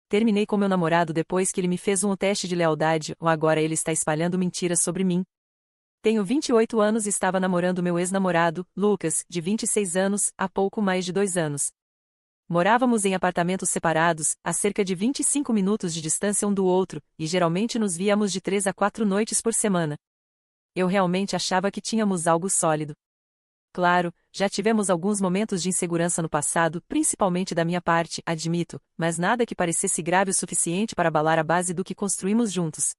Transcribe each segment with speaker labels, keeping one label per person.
Speaker 1: Terminei com meu namorado depois que ele me fez um teste de lealdade, ou agora ele está espalhando mentiras sobre mim. Tenho 28 anos e estava namorando meu ex-namorado, Lucas, de 26 anos, há pouco mais de 2 anos. Morávamos em apartamentos separados, a cerca de 25 minutos de distância um do outro, e geralmente nos víamos de 3 a 4 noites por semana. Eu realmente achava que tínhamos algo sólido. Claro, já tivemos alguns momentos de insegurança no passado, principalmente da minha parte, admito, mas nada que parecesse grave o suficiente para abalar a base do que construímos juntos.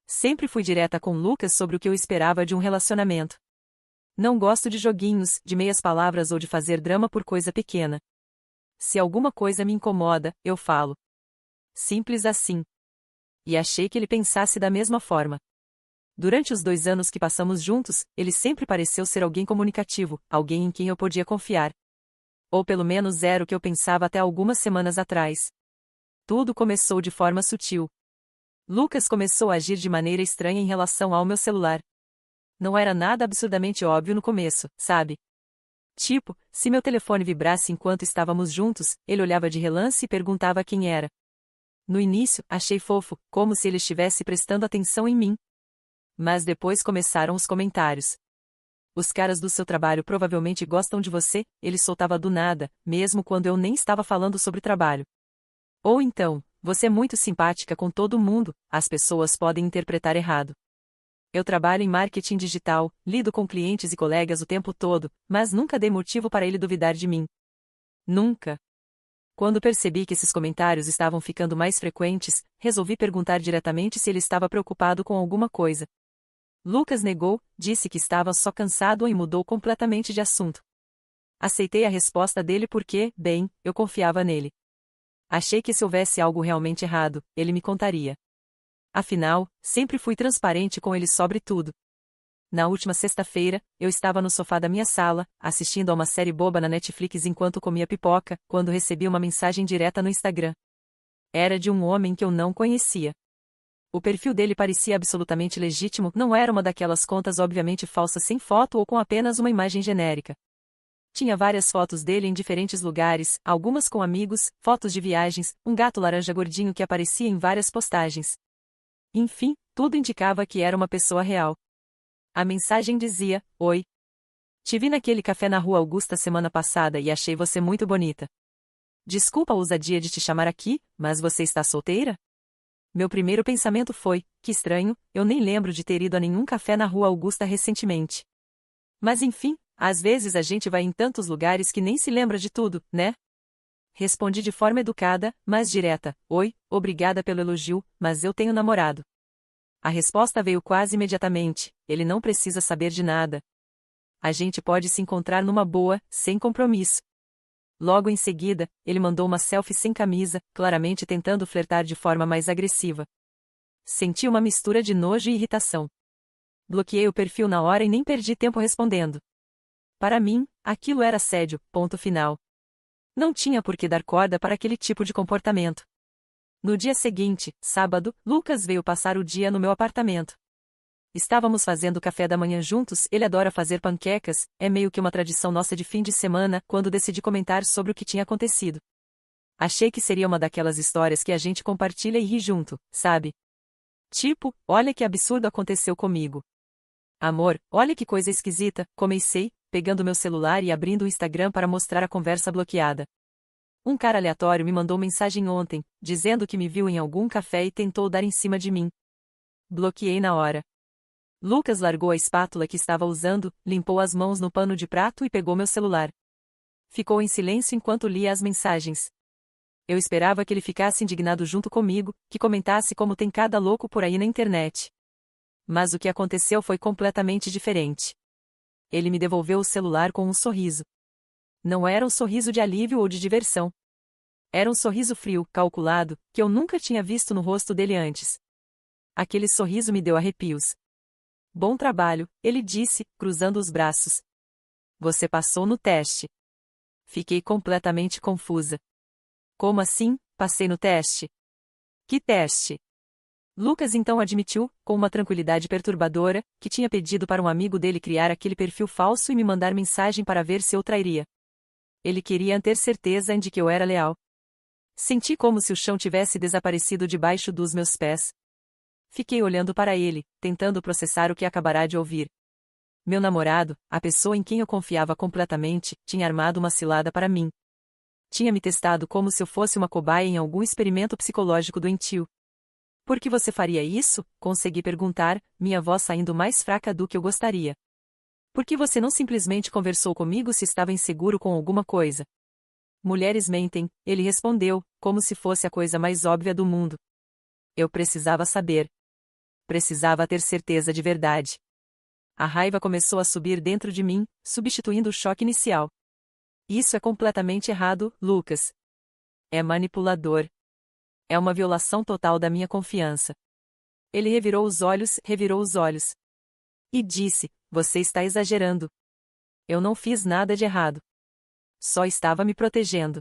Speaker 1: Sempre fui direta com Lucas sobre o que eu esperava de um relacionamento. Não gosto de joguinhos, de meias palavras ou de fazer drama por coisa pequena. Se alguma coisa me incomoda, eu falo. Simples assim. E achei que ele pensasse da mesma forma. Durante os 2 anos que passamos juntos, ele sempre pareceu ser alguém comunicativo, alguém em quem eu podia confiar. Ou pelo menos era o que eu pensava até algumas semanas atrás. Tudo começou de forma sutil. Lucas começou a agir de maneira estranha em relação ao meu celular. Não era nada absurdamente óbvio no começo, sabe? Tipo, se meu telefone vibrasse enquanto estávamos juntos, ele olhava de relance e perguntava quem era. No início, achei fofo, como se ele estivesse prestando atenção em mim. Mas depois começaram os comentários. Os caras do seu trabalho provavelmente gostam de você, ele soltava do nada, mesmo quando eu nem estava falando sobre trabalho. Ou então, você é muito simpática com todo mundo, as pessoas podem interpretar errado. Eu trabalho em marketing digital, lido com clientes e colegas o tempo todo, mas nunca dei motivo para ele duvidar de mim. Nunca. Quando percebi que esses comentários estavam ficando mais frequentes, resolvi perguntar diretamente se ele estava preocupado com alguma coisa. Lucas negou, disse que estava só cansado e mudou completamente de assunto. Aceitei a resposta dele porque, bem, eu confiava nele. Achei que se houvesse algo realmente errado, ele me contaria. Afinal, sempre fui transparente com ele sobre tudo. Na última sexta-feira, eu estava no sofá da minha sala, assistindo a uma série boba na Netflix enquanto comia pipoca, quando recebi uma mensagem direta no Instagram. Era de um homem que eu não conhecia. O perfil dele parecia absolutamente legítimo, não era uma daquelas contas obviamente falsas sem foto ou com apenas uma imagem genérica. Tinha várias fotos dele em diferentes lugares, algumas com amigos, fotos de viagens, um gato laranja gordinho que aparecia em várias postagens. Enfim, tudo indicava que era uma pessoa real. A mensagem dizia: Oi. Te vi naquele café na Rua Augusta semana passada e achei você muito bonita. Desculpa a ousadia de te chamar aqui, mas você está solteira? Meu primeiro pensamento foi: que estranho, eu nem lembro de ter ido a nenhum café na Rua Augusta recentemente. Mas enfim, às vezes a gente vai em tantos lugares que nem se lembra de tudo, né? Respondi de forma educada, mas direta: Oi, obrigada pelo elogio, mas eu tenho namorado. A resposta veio quase imediatamente: ele não precisa saber de nada. A gente pode se encontrar numa boa, sem compromisso. Logo em seguida, ele mandou uma selfie sem camisa, claramente tentando flertar de forma mais agressiva. Senti uma mistura de nojo e irritação. Bloqueei o perfil na hora e nem perdi tempo respondendo. Para mim, aquilo era assédio, ponto final. Não tinha por que dar corda para aquele tipo de comportamento. No dia seguinte, sábado, Lucas veio passar o dia no meu apartamento. Estávamos fazendo café da manhã juntos, ele adora fazer panquecas, é meio que uma tradição nossa de fim de semana, quando decidi comentar sobre o que tinha acontecido. Achei que seria uma daquelas histórias que a gente compartilha e ri junto, sabe? Tipo, olha que absurdo aconteceu comigo. Amor, olha que coisa esquisita, comecei, pegando meu celular e abrindo o Instagram para mostrar a conversa bloqueada. Um cara aleatório me mandou mensagem ontem, dizendo que me viu em algum café e tentou dar em cima de mim. Bloqueei na hora. Lucas largou a espátula que estava usando, limpou as mãos no pano de prato e pegou meu celular. Ficou em silêncio enquanto lia as mensagens. Eu esperava que ele ficasse indignado junto comigo, que comentasse como tem cada louco por aí na internet. Mas o que aconteceu foi completamente diferente. Ele me devolveu o celular com um sorriso. Não era um sorriso de alívio ou de diversão. Era um sorriso frio, calculado, que eu nunca tinha visto no rosto dele antes. Aquele sorriso me deu arrepios. Bom trabalho, ele disse, cruzando os braços. Você passou no teste. Fiquei completamente confusa. Como assim, passei no teste? Que teste? Lucas então admitiu, com uma tranquilidade perturbadora, que tinha pedido para um amigo dele criar aquele perfil falso e me mandar mensagem para ver se eu trairia. Ele queria ter certeza de que eu era leal. Senti como se o chão tivesse desaparecido debaixo dos meus pés. Fiquei olhando para ele, tentando processar o que acabará de ouvir. Meu namorado, a pessoa em quem eu confiava completamente, tinha armado uma cilada para mim. Tinha me testado como se eu fosse uma cobaia em algum experimento psicológico doentio. Por que você faria isso? Consegui perguntar, minha voz saindo mais fraca do que eu gostaria. Por que você não simplesmente conversou comigo se estava inseguro com alguma coisa? Mulheres mentem, ele respondeu, como se fosse a coisa mais óbvia do mundo. Eu precisava saber. Precisava ter certeza de verdade. A raiva começou a subir dentro de mim, substituindo o choque inicial. Isso é completamente errado, Lucas. É manipulador. É uma violação total da minha confiança. Ele revirou os olhos. E disse, você está exagerando. Eu não fiz nada de errado. Só estava me protegendo.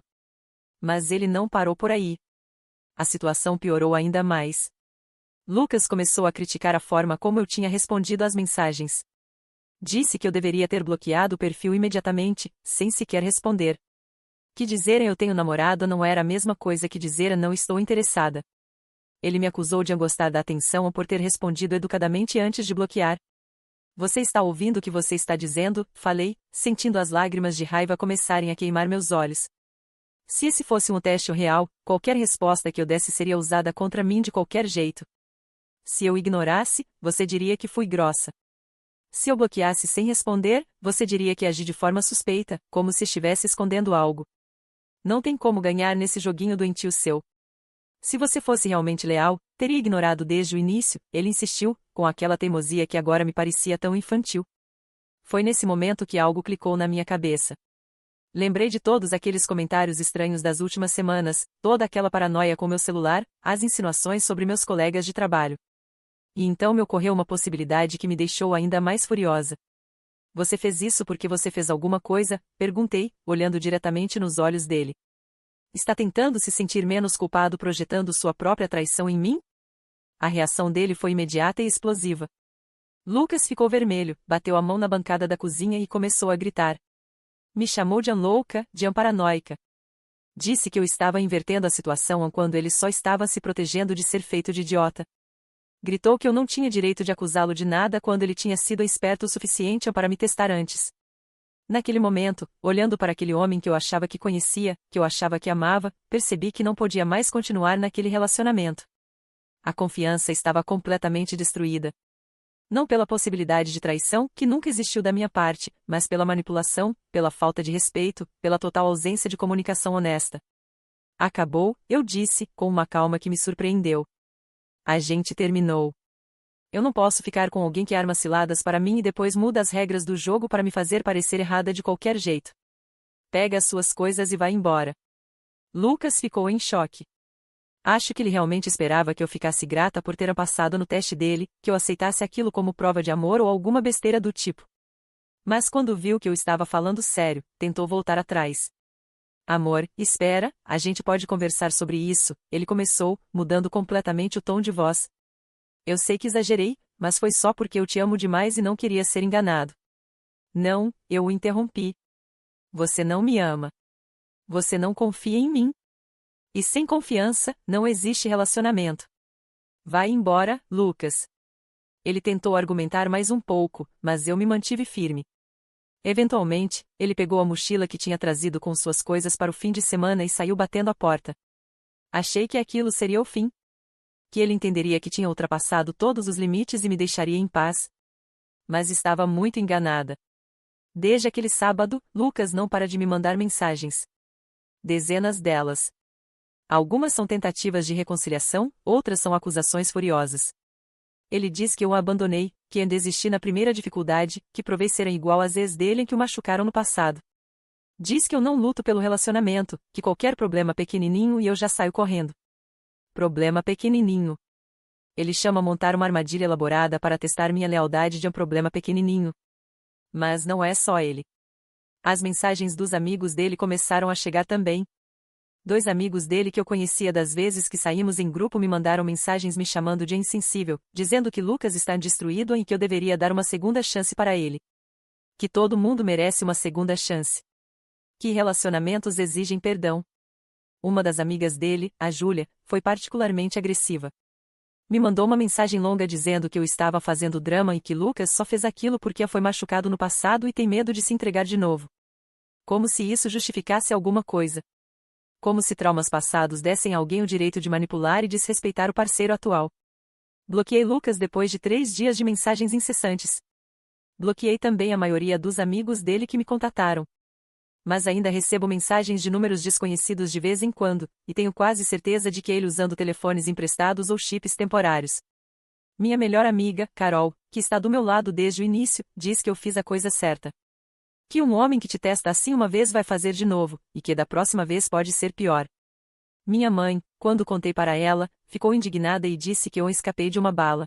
Speaker 1: Mas ele não parou por aí. A situação piorou ainda mais. Lucas começou a criticar a forma como eu tinha respondido às mensagens. Disse que eu deveria ter bloqueado o perfil imediatamente, sem sequer responder. Que dizer eu tenho namorado não era a mesma coisa que dizer não estou interessada. Ele me acusou de gostar da atenção ou por ter respondido educadamente antes de bloquear. Você está ouvindo o que você está dizendo? Falei, sentindo as lágrimas de raiva começarem a queimar meus olhos. Se esse fosse um teste real, qualquer resposta que eu desse seria usada contra mim de qualquer jeito. Se eu ignorasse, você diria que fui grossa. Se eu bloqueasse sem responder, você diria que agi de forma suspeita, como se estivesse escondendo algo. Não tem como ganhar nesse joguinho doentio seu. Se você fosse realmente leal, teria ignorado desde o início, ele insistiu, com aquela teimosia que agora me parecia tão infantil. Foi nesse momento que algo clicou na minha cabeça. Lembrei de todos aqueles comentários estranhos das últimas semanas, toda aquela paranoia com meu celular, as insinuações sobre meus colegas de trabalho. E então me ocorreu uma possibilidade que me deixou ainda mais furiosa. Você fez isso porque você fez alguma coisa? Perguntei, olhando diretamente nos olhos dele. Está tentando se sentir menos culpado projetando sua própria traição em mim? A reação dele foi imediata e explosiva. Lucas ficou vermelho, bateu a mão na bancada da cozinha e começou a gritar. Me chamou de louca, de paranoica. Disse que eu estava invertendo a situação quando ele só estava se protegendo de ser feito de idiota. Gritou que eu não tinha direito de acusá-lo de nada quando ele tinha sido esperto o suficiente para me testar antes. Naquele momento, olhando para aquele homem que eu achava que conhecia, que eu achava que amava, percebi que não podia mais continuar naquele relacionamento. A confiança estava completamente destruída. Não pela possibilidade de traição, que nunca existiu da minha parte, mas pela manipulação, pela falta de respeito, pela total ausência de comunicação honesta. Acabou, eu disse, com uma calma que me surpreendeu. A gente terminou. Eu não posso ficar com alguém que arma ciladas para mim e depois muda as regras do jogo para me fazer parecer errada de qualquer jeito. Pega as suas coisas e vai embora. Lucas ficou em choque. Acho que ele realmente esperava que eu ficasse grata por ter passado no teste dele, que eu aceitasse aquilo como prova de amor ou alguma besteira do tipo. Mas quando viu que eu estava falando sério, tentou voltar atrás. Amor, espera, a gente pode conversar sobre isso, ele começou, mudando completamente o tom de voz. Eu sei que exagerei, mas foi só porque eu te amo demais e não queria ser enganado. Não, eu o interrompi. Você não me ama. Você não confia em mim. E sem confiança, não existe relacionamento. Vai embora, Lucas. Ele tentou argumentar mais um pouco, mas eu me mantive firme. Eventualmente, ele pegou a mochila que tinha trazido com suas coisas para o fim de semana e saiu batendo a porta. Achei que aquilo seria o fim. Que ele entenderia que tinha ultrapassado todos os limites e me deixaria em paz. Mas estava muito enganada. Desde aquele sábado, Lucas não para de me mandar mensagens. Dezenas delas. Algumas são tentativas de reconciliação, outras são acusações furiosas. Ele diz que eu o abandonei, que desisti na primeira dificuldade, que provei ser igual às ex dele que o machucaram no passado. Diz que eu não luto pelo relacionamento, que qualquer problema pequenininho e eu já saio correndo. Problema pequenininho. Ele chama montar uma armadilha elaborada para testar minha lealdade de um problema pequenininho. Mas não é só ele. As mensagens dos amigos dele começaram a chegar também. 2 amigos dele que eu conhecia das vezes que saímos em grupo me mandaram mensagens me chamando de insensível, dizendo que Lucas está destruído e que eu deveria dar uma segunda chance para ele. Que todo mundo merece uma segunda chance. Que relacionamentos exigem perdão. Uma das amigas dele, a Júlia, foi particularmente agressiva. Me mandou uma mensagem longa dizendo que eu estava fazendo drama e que Lucas só fez aquilo porque foi machucado no passado e tem medo de se entregar de novo. Como se isso justificasse alguma coisa. Como se traumas passados dessem a alguém o direito de manipular e desrespeitar o parceiro atual. Bloqueei Lucas depois de 3 dias de mensagens incessantes. Bloqueei também a maioria dos amigos dele que me contataram. Mas ainda recebo mensagens de números desconhecidos de vez em quando, e tenho quase certeza de que ele usando telefones emprestados ou chips temporários. Minha melhor amiga, Carol, que está do meu lado desde o início, diz que eu fiz a coisa certa. Que um homem que te testa assim uma vez vai fazer de novo, e que da próxima vez pode ser pior. Minha mãe, quando contei para ela, ficou indignada e disse que eu escapei de uma bala.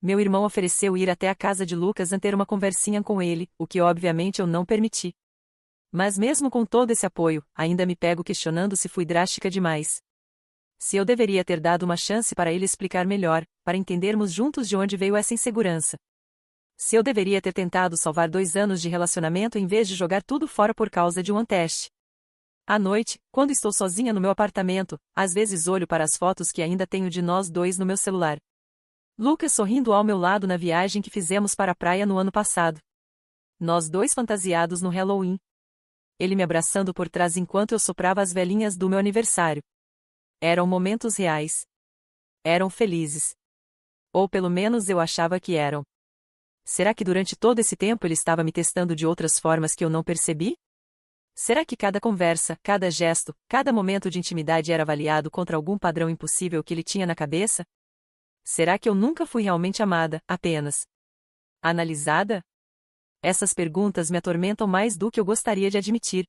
Speaker 1: Meu irmão ofereceu ir até a casa de Lucas ter uma conversinha com ele, o que obviamente eu não permiti. Mas mesmo com todo esse apoio, ainda me pego questionando se fui drástica demais. Se eu deveria ter dado uma chance para ele explicar melhor, para entendermos juntos de onde veio essa insegurança. Se eu deveria ter tentado salvar 2 anos de relacionamento em vez de jogar tudo fora por causa de um teste. À noite, quando estou sozinha no meu apartamento, às vezes olho para as fotos que ainda tenho de nós dois no meu celular. Lucas sorrindo ao meu lado na viagem que fizemos para a praia no ano passado. Nós dois fantasiados no Halloween. Ele me abraçando por trás enquanto eu soprava as velinhas do meu aniversário. Eram momentos reais. Eram felizes. Ou pelo menos eu achava que eram. Será que durante todo esse tempo ele estava me testando de outras formas que eu não percebi? Será que cada conversa, cada gesto, cada momento de intimidade era avaliado contra algum padrão impossível que ele tinha na cabeça? Será que eu nunca fui realmente amada, apenas analisada? Essas perguntas me atormentam mais do que eu gostaria de admitir.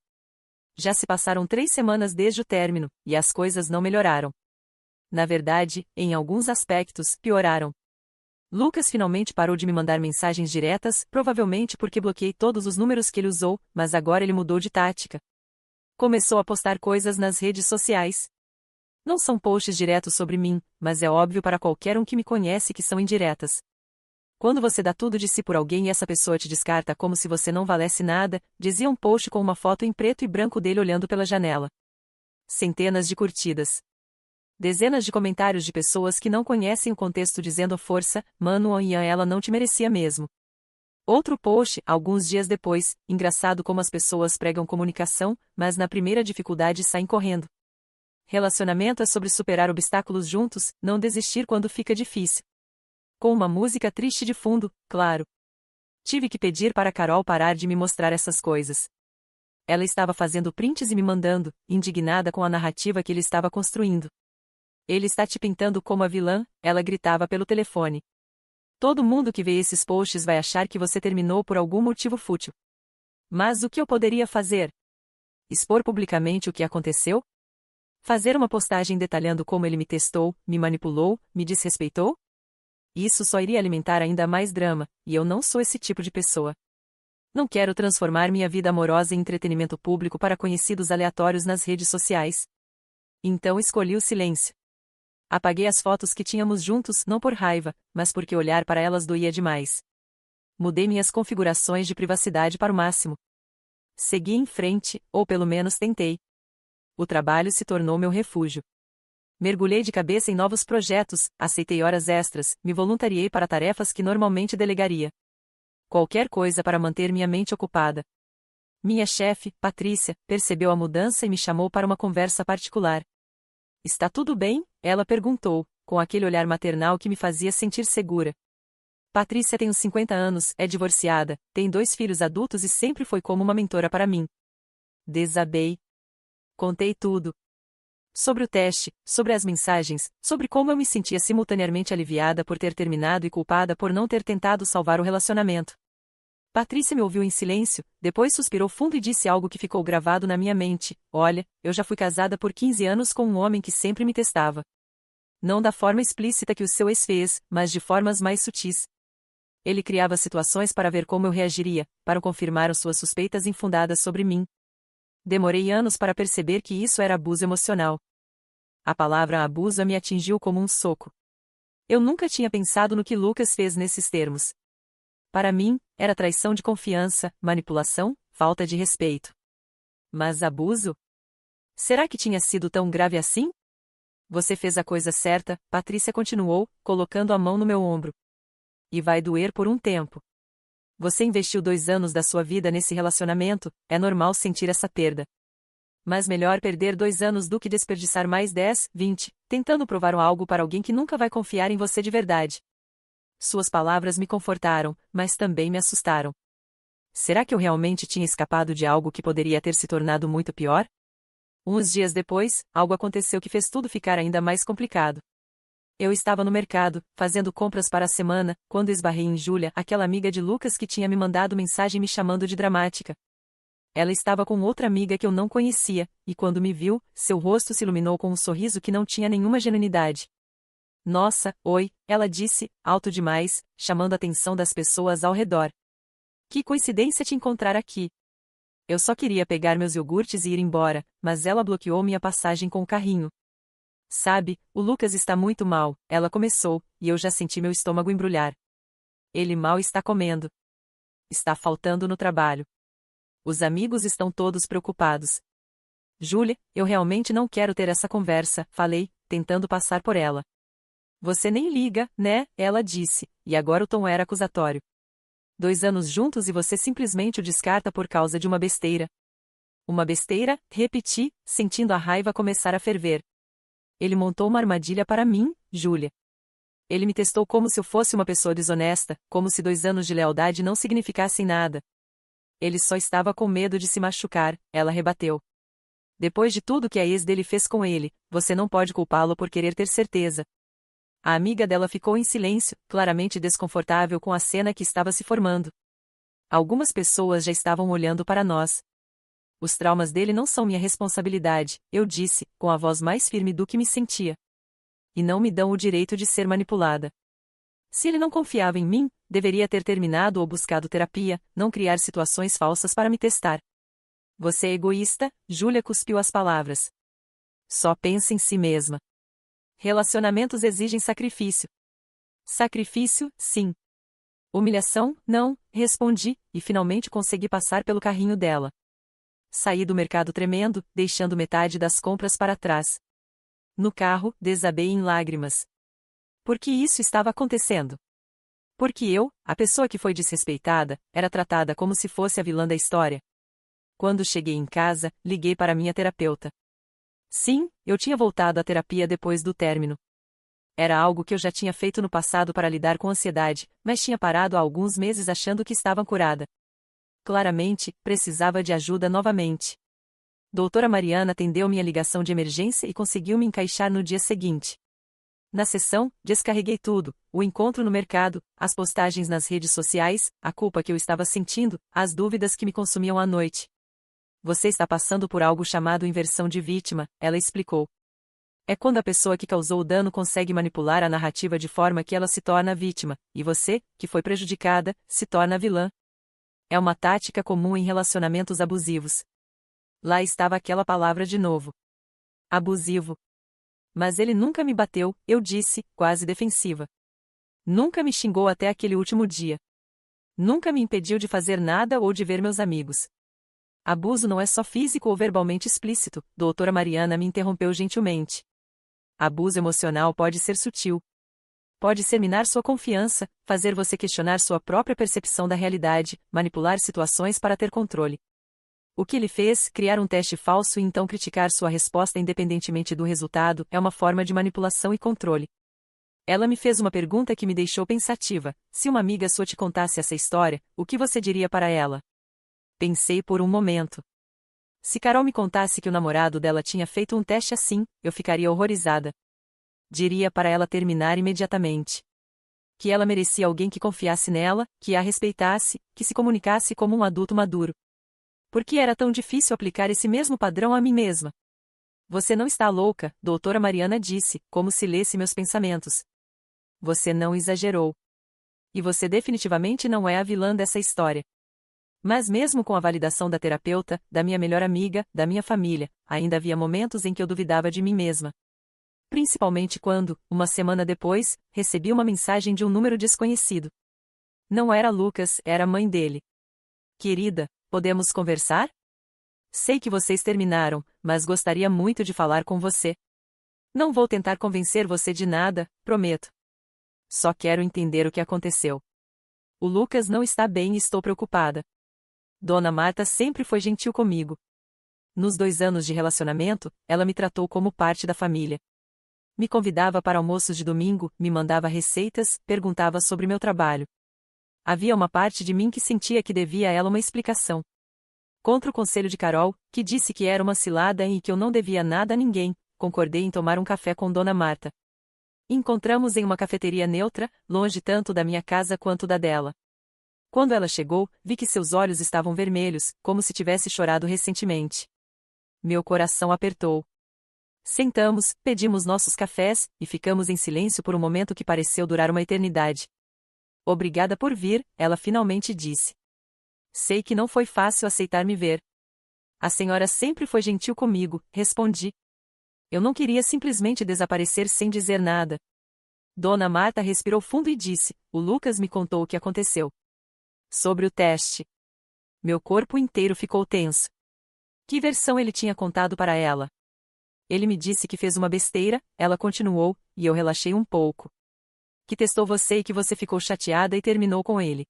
Speaker 1: Já se passaram 3 semanas desde o término, e as coisas não melhoraram. Na verdade, em alguns aspectos, pioraram. Lucas finalmente parou de me mandar mensagens diretas, provavelmente porque bloqueei todos os números que ele usou, mas agora ele mudou de tática. Começou a postar coisas nas redes sociais. Não são posts diretos sobre mim, mas é óbvio para qualquer um que me conhece que são indiretas. Quando você dá tudo de si por alguém e essa pessoa te descarta como se você não valesse nada, dizia um post com uma foto em preto e branco dele olhando pela janela. Centenas de curtidas. Dezenas de comentários de pessoas que não conhecem o contexto dizendo força, mano, Ian, ela não te merecia mesmo. Outro post, alguns dias depois, engraçado como as pessoas pregam comunicação, mas na primeira dificuldade saem correndo. Relacionamento é sobre superar obstáculos juntos, não desistir quando fica difícil. Com uma música triste de fundo, claro. Tive que pedir para Carol parar de me mostrar essas coisas. Ela estava fazendo prints e me mandando, indignada com a narrativa que ele estava construindo. Ele está te pintando como a vilã, ela gritava pelo telefone. Todo mundo que vê esses posts vai achar que você terminou por algum motivo fútil. Mas o que eu poderia fazer? Expor publicamente o que aconteceu? Fazer uma postagem detalhando como ele me testou, me manipulou, me desrespeitou? Isso só iria alimentar ainda mais drama, e eu não sou esse tipo de pessoa. Não quero transformar minha vida amorosa em entretenimento público para conhecidos aleatórios nas redes sociais. Então escolhi o silêncio. Apaguei as fotos que tínhamos juntos, não por raiva, mas porque olhar para elas doía demais. Mudei minhas configurações de privacidade para o máximo. Segui em frente, ou pelo menos tentei. O trabalho se tornou meu refúgio. Mergulhei de cabeça em novos projetos, aceitei horas extras, me voluntariei para tarefas que normalmente delegaria. Qualquer coisa para manter minha mente ocupada. Minha chefe, Patrícia, percebeu a mudança e me chamou para uma conversa particular. Está tudo bem? Ela perguntou, com aquele olhar maternal que me fazia sentir segura. Patrícia tem uns 50 anos, é divorciada, tem 2 filhos adultos e sempre foi como uma mentora para mim. Desabei. Contei tudo. Sobre o teste, sobre as mensagens, sobre como eu me sentia simultaneamente aliviada por ter terminado e culpada por não ter tentado salvar o relacionamento. Patrícia me ouviu em silêncio, depois suspirou fundo e disse algo que ficou gravado na minha mente: olha, eu já fui casada por 15 anos com um homem que sempre me testava. Não da forma explícita que o seu ex fez, mas de formas mais sutis. Ele criava situações para ver como eu reagiria, para confirmar suas suspeitas infundadas sobre mim. Demorei anos para perceber que isso era abuso emocional. A palavra abuso me atingiu como um soco. Eu nunca tinha pensado no que Lucas fez nesses termos. Para mim, era traição de confiança, manipulação, falta de respeito. Mas abuso? Será que tinha sido tão grave assim? Você fez a coisa certa, Patrícia continuou, colocando a mão no meu ombro. E vai doer por um tempo. Você investiu 2 anos da sua vida nesse relacionamento, é normal sentir essa perda. Mas melhor perder 2 anos do que desperdiçar mais 10, 20, tentando provar algo para alguém que nunca vai confiar em você de verdade. Suas palavras me confortaram, mas também me assustaram. Será que eu realmente tinha escapado de algo que poderia ter se tornado muito pior? Uns dias depois, algo aconteceu que fez tudo ficar ainda mais complicado. Eu estava no mercado, fazendo compras para a semana, quando esbarrei em Júlia, aquela amiga de Lucas que tinha me mandado mensagem me chamando de dramática. Ela estava com outra amiga que eu não conhecia, e quando me viu, seu rosto se iluminou com um sorriso que não tinha nenhuma genuinidade. Nossa, oi, ela disse, alto demais, chamando a atenção das pessoas ao redor. Que coincidência te encontrar aqui. Eu só queria pegar meus iogurtes e ir embora, mas ela bloqueou minha passagem com o carrinho. Sabe, o Lucas está muito mal, ela começou, e eu já senti meu estômago embrulhar. Ele mal está comendo. Está faltando no trabalho. Os amigos estão todos preocupados. Júlia, eu realmente não quero ter essa conversa, falei, tentando passar por ela. Você nem liga, né? Ela disse, e agora o tom era acusatório. 2 anos juntos e você simplesmente o descarta por causa de uma besteira. Uma besteira? Repeti, sentindo a raiva começar a ferver. Ele montou uma armadilha para mim, Júlia. Ele me testou como se eu fosse uma pessoa desonesta, como se 2 anos de lealdade não significassem nada. Ele só estava com medo de se machucar, ela rebateu. Depois de tudo que a ex dele fez com ele, você não pode culpá-lo por querer ter certeza. A amiga dela ficou em silêncio, claramente desconfortável com a cena que estava se formando. Algumas pessoas já estavam olhando para nós. Os traumas dele não são minha responsabilidade, eu disse, com a voz mais firme do que me sentia. E não me dão o direito de ser manipulada. Se ele não confiava em mim, deveria ter terminado ou buscado terapia, não criar situações falsas para me testar. Você é egoísta, Júlia cuspiu as palavras. Só pensa em si mesma. Relacionamentos exigem sacrifício. Sacrifício, sim. Humilhação, não, respondi, e finalmente consegui passar pelo carrinho dela. Saí do mercado tremendo, deixando metade das compras para trás. No carro, desabei em lágrimas. Por que isso estava acontecendo? Porque eu, a pessoa que foi desrespeitada, era tratada como se fosse a vilã da história. Quando cheguei em casa, liguei para minha terapeuta. Sim, eu tinha voltado à terapia depois do término. Era algo que eu já tinha feito no passado para lidar com ansiedade, mas tinha parado há alguns meses achando que estava curada. Claramente, precisava de ajuda novamente. Doutora Mariana atendeu minha ligação de emergência e conseguiu me encaixar no dia seguinte. Na sessão, descarreguei tudo, o encontro no mercado, as postagens nas redes sociais, a culpa que eu estava sentindo, as dúvidas que me consumiam à noite. Você está passando por algo chamado inversão de vítima, ela explicou. É quando a pessoa que causou o dano consegue manipular a narrativa de forma que ela se torna a vítima, e você, que foi prejudicada, se torna a vilã. É uma tática comum em relacionamentos abusivos. Lá estava aquela palavra de novo. Abusivo. Mas ele nunca me bateu, eu disse, quase defensiva. Nunca me xingou até aquele último dia. Nunca me impediu de fazer nada ou de ver meus amigos. Abuso não é só físico ou verbalmente explícito, doutora Mariana me interrompeu gentilmente. Abuso emocional pode ser sutil. Pode ser minar sua confiança, fazer você questionar sua própria percepção da realidade, manipular situações para ter controle. O que ele fez, criar um teste falso e então criticar sua resposta independentemente do resultado, é uma forma de manipulação e controle. Ela me fez uma pergunta que me deixou pensativa. Se uma amiga sua te contasse essa história, o que você diria para ela? Pensei por um momento. Se Carol me contasse que o namorado dela tinha feito um teste assim, eu ficaria horrorizada. Diria para ela terminar imediatamente. Que ela merecia alguém que confiasse nela, que a respeitasse, que se comunicasse como um adulto maduro. Por que era tão difícil aplicar esse mesmo padrão a mim mesma? Você não está louca, doutora Mariana disse, como se lesse meus pensamentos. Você não exagerou. E você definitivamente não é a vilã dessa história. Mas mesmo com a validação da terapeuta, da minha melhor amiga, da minha família, ainda havia momentos em que eu duvidava de mim mesma. Principalmente quando, uma semana depois, recebi uma mensagem de um número desconhecido. Não era Lucas, era a mãe dele. Querida, podemos conversar? Sei que vocês terminaram, mas gostaria muito de falar com você. Não vou tentar convencer você de nada, prometo. Só quero entender o que aconteceu. O Lucas não está bem e estou preocupada. Dona Marta sempre foi gentil comigo. Nos 2 anos de relacionamento, ela me tratou como parte da família. Me convidava para almoços de domingo, me mandava receitas, perguntava sobre meu trabalho. Havia uma parte de mim que sentia que devia a ela uma explicação. Contra o conselho de Carol, que disse que era uma cilada e que eu não devia nada a ninguém, concordei em tomar um café com Dona Marta. Encontramos em uma cafeteria neutra, longe tanto da minha casa quanto da dela. Quando ela chegou, vi que seus olhos estavam vermelhos, como se tivesse chorado recentemente. Meu coração apertou. Sentamos, pedimos nossos cafés, e ficamos em silêncio por um momento que pareceu durar uma eternidade. Obrigada por vir, ela finalmente disse. Sei que não foi fácil aceitar me ver. A senhora sempre foi gentil comigo, respondi. Eu não queria simplesmente desaparecer sem dizer nada. Dona Marta respirou fundo e disse, o Lucas me contou o que aconteceu. Sobre o teste. Meu corpo inteiro ficou tenso. Que versão ele tinha contado para ela? Ele me disse que fez uma besteira, ela continuou, e eu relaxei um pouco. Que testou você e que você ficou chateada e terminou com ele.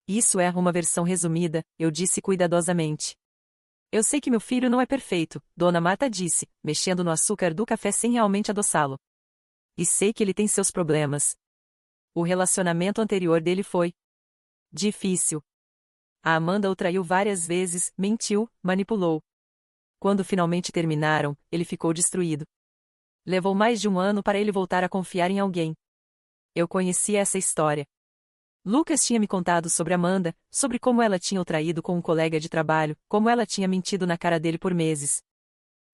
Speaker 1: Isso é uma versão resumida, eu disse cuidadosamente. Eu sei que meu filho não é perfeito, Dona Marta disse, mexendo no açúcar do café sem realmente adoçá-lo. E sei que ele tem seus problemas. O relacionamento anterior dele foi difícil. A Amanda o traiu várias vezes, mentiu, manipulou. Quando finalmente terminaram, ele ficou destruído. Levou mais de 1 ano para ele voltar a confiar em alguém. Eu conhecia essa história. Lucas tinha me contado sobre Amanda, sobre como ela tinha o traído com um colega de trabalho, como ela tinha mentido na cara dele por meses.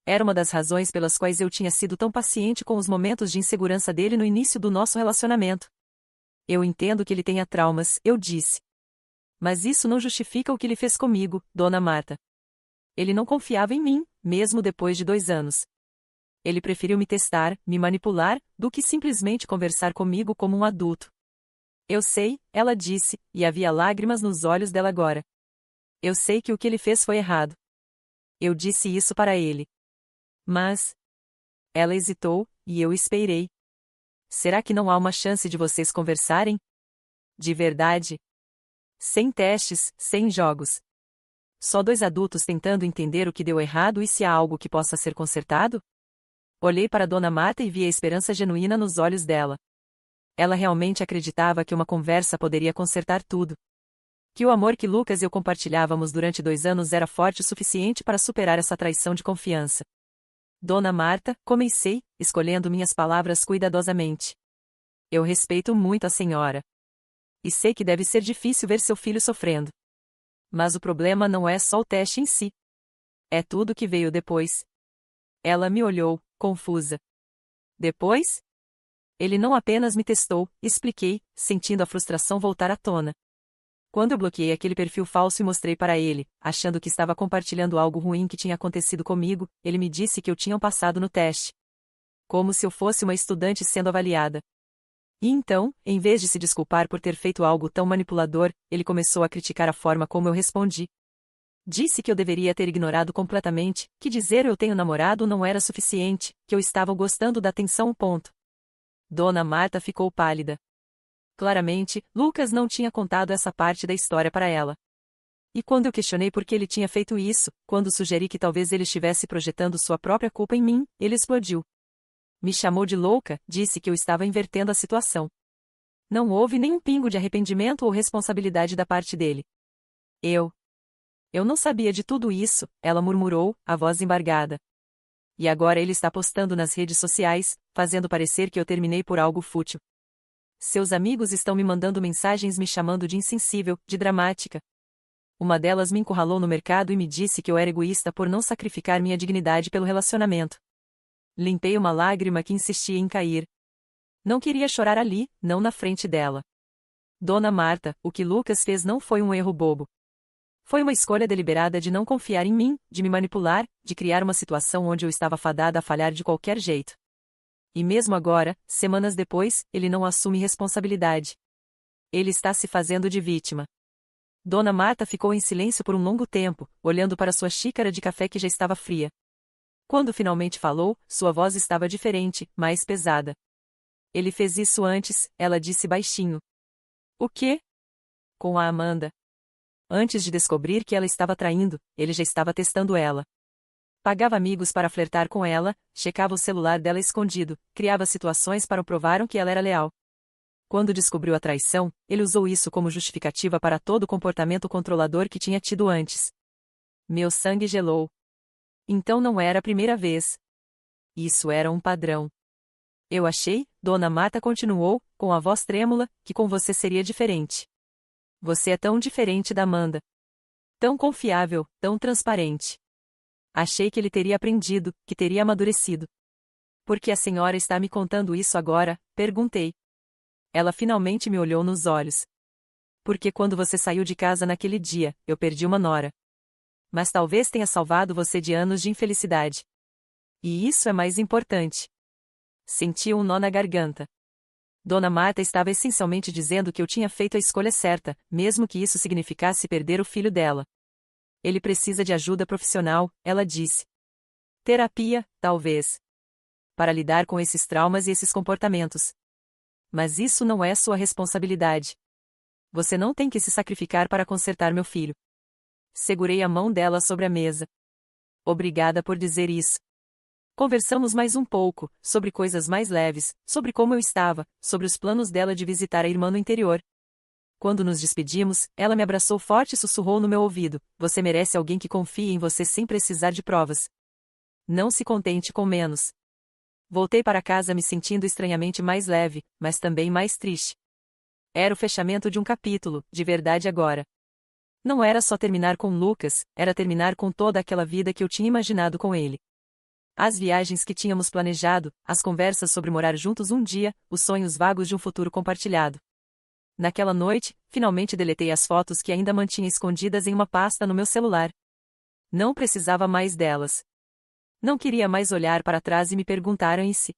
Speaker 1: Era uma das razões pelas quais eu tinha sido tão paciente com os momentos de insegurança dele no início do nosso relacionamento. Eu entendo que ele tenha traumas, eu disse. Mas isso não justifica o que ele fez comigo, Dona Marta. Ele não confiava em mim, mesmo depois de 2 anos. Ele preferiu me testar, me manipular, do que simplesmente conversar comigo como um adulto. Eu sei, ela disse, e havia lágrimas nos olhos dela agora. Eu sei que o que ele fez foi errado. Eu disse isso para ele. Mas... Ela hesitou, e eu esperei. Será que não há uma chance de vocês conversarem? De verdade? Sem testes, sem jogos. Só 2 adultos tentando entender o que deu errado e se há algo que possa ser consertado? Olhei para Dona Marta e vi a esperança genuína nos olhos dela. Ela realmente acreditava que uma conversa poderia consertar tudo. Que o amor que Lucas e eu compartilhávamos durante 2 anos era forte o suficiente para superar essa traição de confiança. Dona Marta, comecei, escolhendo minhas palavras cuidadosamente. Eu respeito muito a senhora. E sei que deve ser difícil ver seu filho sofrendo. Mas o problema não é só o teste em si. É tudo que veio depois. Ela me olhou, confusa. Depois? Ele não apenas me testou, expliquei, sentindo a frustração voltar à tona. Quando eu bloqueei aquele perfil falso e mostrei para ele, achando que estava compartilhando algo ruim que tinha acontecido comigo, ele me disse que eu tinha passado no teste. Como se eu fosse uma estudante sendo avaliada. E então, em vez de se desculpar por ter feito algo tão manipulador, ele começou a criticar a forma como eu respondi. Disse que eu deveria ter ignorado completamente, que dizer eu tenho namorado não era suficiente, que eu estava gostando da atenção. Dona Marta ficou pálida. Claramente, Lucas não tinha contado essa parte da história para ela. E quando eu questionei por que ele tinha feito isso, quando sugeri que talvez ele estivesse projetando sua própria culpa em mim, ele explodiu. Me chamou de louca, disse que eu estava invertendo a situação. Não houve nenhum pingo de arrependimento ou responsabilidade da parte dele. Eu não sabia de tudo isso, ela murmurou, a voz embargada. E agora ele está postando nas redes sociais, fazendo parecer que eu terminei por algo fútil. Seus amigos estão me mandando mensagens me chamando de insensível, de dramática. Uma delas me encurralou no mercado e me disse que eu era egoísta por não sacrificar minha dignidade pelo relacionamento. Limpei uma lágrima que insistia em cair. Não queria chorar ali, não na frente dela. Dona Marta, o que Lucas fez não foi um erro bobo. Foi uma escolha deliberada de não confiar em mim, de me manipular, de criar uma situação onde eu estava fadada a falhar de qualquer jeito. E mesmo agora, semanas depois, ele não assume responsabilidade. Ele está se fazendo de vítima. Dona Marta ficou em silêncio por um longo tempo, olhando para sua xícara de café que já estava fria. Quando finalmente falou, sua voz estava diferente, mais pesada. Ele fez isso antes, ela disse baixinho. O quê? Com a Amanda. Antes de descobrir que ela estava traindo, ele já estava testando ela. Pagava amigos para flertar com ela, checava o celular dela escondido, criava situações para provar que ela era leal. Quando descobriu a traição, ele usou isso como justificativa para todo o comportamento controlador que tinha tido antes. Meu sangue gelou. Então não era a primeira vez. Isso era um padrão. Eu achei, Dona Marta continuou, com a voz trêmula, que com você seria diferente. Você é tão diferente da Amanda. Tão confiável, tão transparente. Achei que ele teria aprendido, que teria amadurecido. Por que a senhora está me contando isso agora? Perguntei. Ela finalmente me olhou nos olhos. Porque quando você saiu de casa naquele dia, eu perdi uma nora. Mas talvez tenha salvado você de anos de infelicidade. E isso é mais importante. Senti um nó na garganta. Dona Marta estava essencialmente dizendo que eu tinha feito a escolha certa, mesmo que isso significasse perder o filho dela. Ele precisa de ajuda profissional, ela disse. Terapia, talvez. Para lidar com esses traumas e esses comportamentos. Mas isso não é sua responsabilidade. Você não tem que se sacrificar para consertar meu filho. Segurei a mão dela sobre a mesa. Obrigada por dizer isso. Conversamos mais um pouco, sobre coisas mais leves, sobre como eu estava, sobre os planos dela de visitar a irmã no interior. Quando nos despedimos, ela me abraçou forte e sussurrou no meu ouvido: você merece alguém que confie em você sem precisar de provas. Não se contente com menos. Voltei para casa me sentindo estranhamente mais leve, mas também mais triste. Era o fechamento de um capítulo, de verdade agora. Não era só terminar com Lucas, era terminar com toda aquela vida que eu tinha imaginado com ele. As viagens que tínhamos planejado, as conversas sobre morar juntos um dia, os sonhos vagos de um futuro compartilhado. Naquela noite, finalmente deletei as fotos que ainda mantinha escondidas em uma pasta no meu celular. Não precisava mais delas. Não queria mais olhar para trás e me perguntar em si.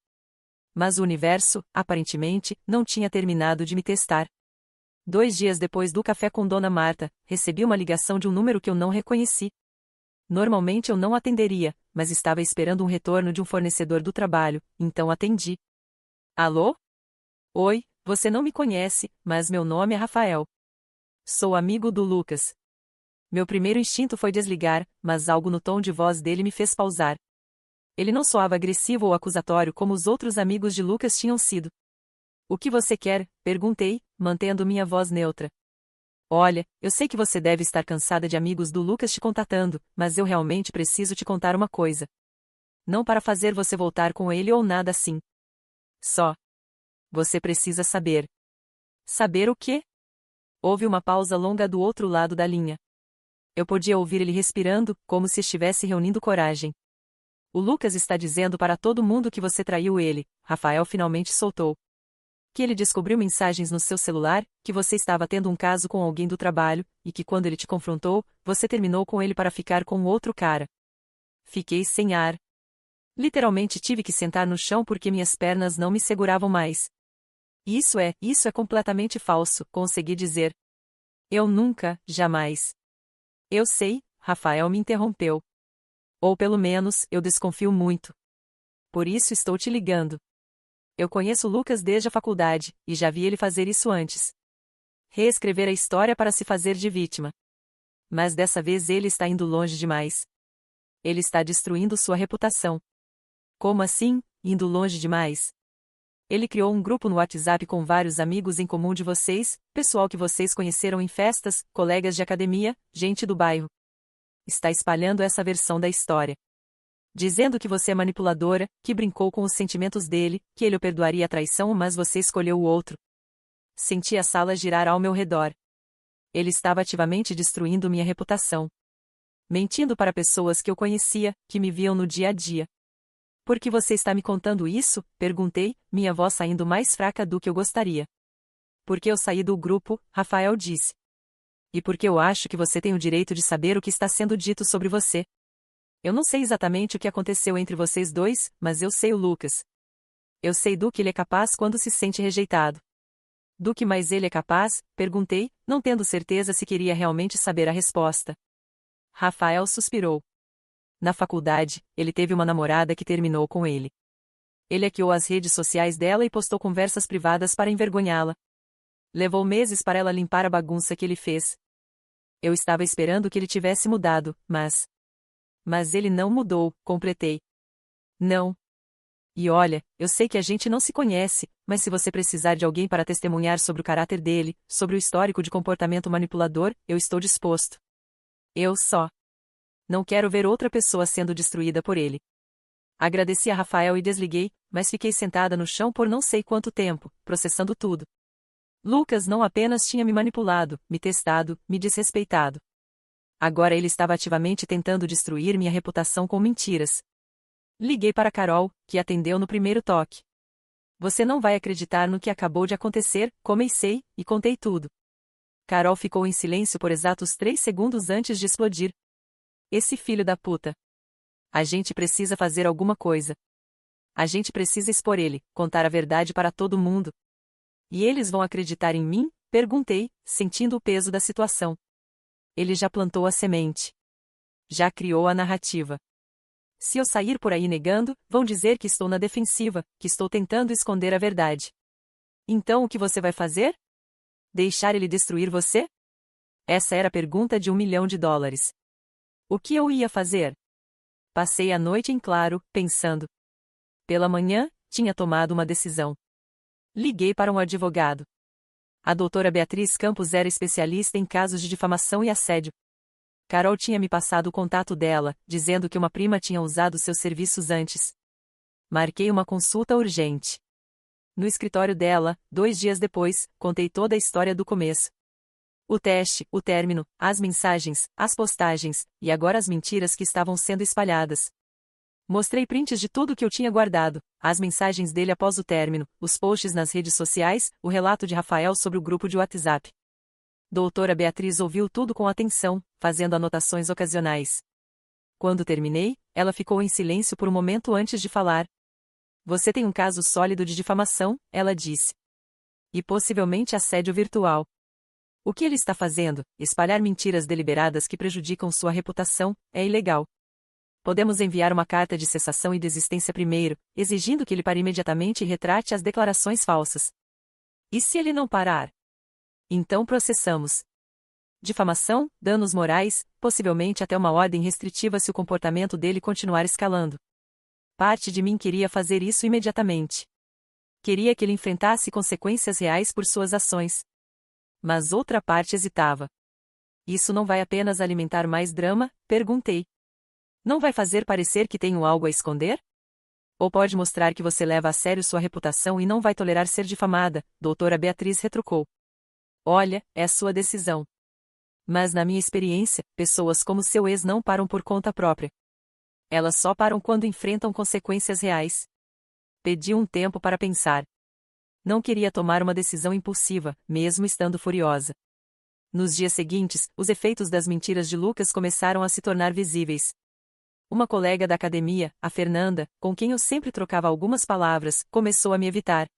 Speaker 1: Mas o universo, aparentemente, não tinha terminado de me testar. 2 dias depois do café com Dona Marta, recebi uma ligação de um número que eu não reconheci. Normalmente eu não atenderia, mas estava esperando um retorno de um fornecedor do trabalho, então atendi. Alô? Oi, você não me conhece, mas meu nome é Rafael. Sou amigo do Lucas. Meu primeiro instinto foi desligar, mas algo no tom de voz dele me fez pausar. Ele não soava agressivo ou acusatório como os outros amigos de Lucas tinham sido. O que você quer? Perguntei, mantendo minha voz neutra. Olha, eu sei que você deve estar cansada de amigos do Lucas te contatando, mas eu realmente preciso te contar uma coisa. Não para fazer você voltar com ele ou nada assim. Só. Você precisa saber. Saber o quê? Houve uma pausa longa do outro lado da linha. Eu podia ouvir ele respirando, como se estivesse reunindo coragem. O Lucas está dizendo para todo mundo que você traiu ele, Rafael finalmente soltou. Que ele descobriu mensagens no seu celular, que você estava tendo um caso com alguém do trabalho, e que quando ele te confrontou, você terminou com ele para ficar com outro cara. Fiquei sem ar. Literalmente tive que sentar no chão porque minhas pernas não me seguravam mais. Isso é completamente falso, consegui dizer. Eu nunca, jamais. Eu sei, Rafael me interrompeu. Ou pelo menos, eu desconfio muito. Por isso estou te ligando. Eu conheço o Lucas desde a faculdade, e já vi ele fazer isso antes. Reescrever a história para se fazer de vítima. Mas dessa vez ele está indo longe demais. Ele está destruindo sua reputação. Como assim, indo longe demais? Ele criou um grupo no WhatsApp com vários amigos em comum de vocês, pessoal que vocês conheceram em festas, colegas de academia, gente do bairro. Está espalhando essa versão da história. Dizendo que você é manipuladora, que brincou com os sentimentos dele, que ele o perdoaria a traição mas você escolheu o outro. Senti a sala girar ao meu redor. Ele estava ativamente destruindo minha reputação. Mentindo para pessoas que eu conhecia, que me viam no dia a dia. Por que você está me contando isso? Perguntei, minha voz saindo mais fraca do que eu gostaria. Porque eu saí do grupo, Rafael disse. E porque eu acho que você tem o direito de saber o que está sendo dito sobre você. Eu não sei exatamente o que aconteceu entre vocês dois, mas eu sei o Lucas. Eu sei do que ele é capaz quando se sente rejeitado. Do que mais ele é capaz? Perguntei, não tendo certeza se queria realmente saber a resposta. Rafael suspirou. Na faculdade, ele teve uma namorada que terminou com ele. Ele hackeou as redes sociais dela e postou conversas privadas para envergonhá-la. Levou meses para ela limpar a bagunça que ele fez. Eu estava esperando que ele tivesse mudado, mas... Mas ele não mudou, completei. Não. E olha, eu sei que a gente não se conhece, mas se você precisar de alguém para testemunhar sobre o caráter dele, sobre o histórico de comportamento manipulador, eu estou disposto. Eu só não quero ver outra pessoa sendo destruída por ele. Agradeci a Rafael e desliguei, mas fiquei sentada no chão por não sei quanto tempo, processando tudo. Lucas não apenas tinha me manipulado, me testado, me desrespeitado. Agora ele estava ativamente tentando destruir minha reputação com mentiras. Liguei para Carol, que atendeu no primeiro toque. Você não vai acreditar no que acabou de acontecer, comecei, e contei tudo. Carol ficou em silêncio por exatos 3 segundos antes de explodir. Esse filho da puta. A gente precisa fazer alguma coisa. A gente precisa expor ele, contar a verdade para todo mundo. E eles vão acreditar em mim? Perguntei, sentindo o peso da situação. Ele já plantou a semente. Já criou a narrativa. Se eu sair por aí negando, vão dizer que estou na defensiva, que estou tentando esconder a verdade. Então o que você vai fazer? Deixar ele destruir você? Essa era a pergunta de $1 milhão. O que eu ia fazer? Passei a noite em claro, pensando. Pela manhã, tinha tomado uma decisão. Liguei para um advogado. A doutora Beatriz Campos era especialista em casos de difamação e assédio. Carol tinha me passado o contato dela, dizendo que uma prima tinha usado seus serviços antes. Marquei uma consulta urgente. No escritório dela, 2 dias depois, contei toda a história do começo. O teste, o término, as mensagens, as postagens, e agora as mentiras que estavam sendo espalhadas. Mostrei prints de tudo que eu tinha guardado, as mensagens dele após o término, os posts nas redes sociais, o relato de Rafael sobre o grupo de WhatsApp. Doutora Beatriz ouviu tudo com atenção, fazendo anotações ocasionais. Quando terminei, ela ficou em silêncio por um momento antes de falar. Você tem um caso sólido de difamação, ela disse. E possivelmente assédio virtual. O que ele está fazendo, espalhar mentiras deliberadas que prejudicam sua reputação, é ilegal. Podemos enviar uma carta de cessação e desistência primeiro, exigindo que ele pare imediatamente e retrate as declarações falsas. E se ele não parar? Então processamos. Difamação, danos morais, possivelmente até uma ordem restritiva se o comportamento dele continuar escalando. Parte de mim queria fazer isso imediatamente. Queria que ele enfrentasse consequências reais por suas ações. Mas outra parte hesitava. Isso não vai apenas alimentar mais drama? Perguntei. Não vai fazer parecer que tenho algo a esconder? Ou pode mostrar que você leva a sério sua reputação e não vai tolerar ser difamada? Doutora Beatriz retrucou. Olha, é sua decisão. Mas na minha experiência, pessoas como seu ex não param por conta própria. Elas só param quando enfrentam consequências reais. Pedi um tempo para pensar. Não queria tomar uma decisão impulsiva, mesmo estando furiosa. Nos dias seguintes, os efeitos das mentiras de Lucas começaram a se tornar visíveis. Uma colega da academia, a Fernanda, com quem eu sempre trocava algumas palavras, começou a me evitar.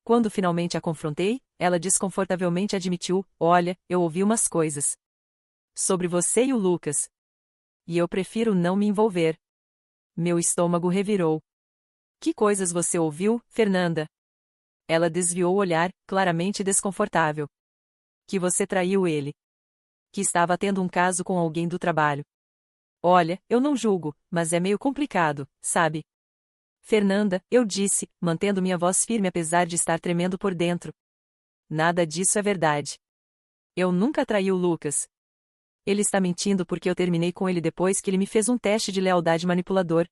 Speaker 1: Quando finalmente a confrontei, ela desconfortavelmente admitiu: olha, eu ouvi umas coisas sobre você e o Lucas. E eu prefiro não me envolver. Meu estômago revirou. Que coisas você ouviu, Fernanda? Ela desviou o olhar, claramente desconfortável. Que você traiu ele. Que estava tendo um caso com alguém do trabalho. Olha, eu não julgo, mas é meio complicado, sabe? Fernanda, eu disse, mantendo minha voz firme apesar de estar tremendo por dentro. Nada disso é verdade. Eu nunca traí o Lucas. Ele está mentindo porque eu terminei com ele depois que ele me fez um teste de lealdade manipulador.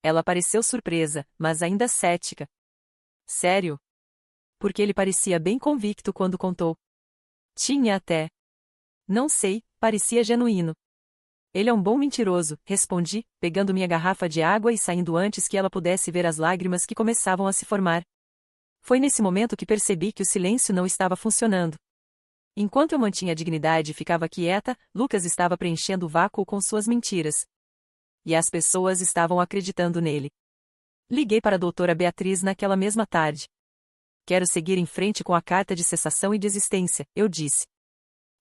Speaker 1: Ela pareceu surpresa, mas ainda cética. Sério? Porque ele parecia bem convicto quando contou. Tinha até. Não sei, parecia genuíno. Ele é um bom mentiroso, respondi, pegando minha garrafa de água e saindo antes que ela pudesse ver as lágrimas que começavam a se formar. Foi nesse momento que percebi que o silêncio não estava funcionando. Enquanto eu mantinha a dignidade e ficava quieta, Lucas estava preenchendo o vácuo com suas mentiras. E as pessoas estavam acreditando nele. Liguei para a doutora Beatriz naquela mesma tarde. Quero seguir em frente com a carta de cessação e desistência, eu disse.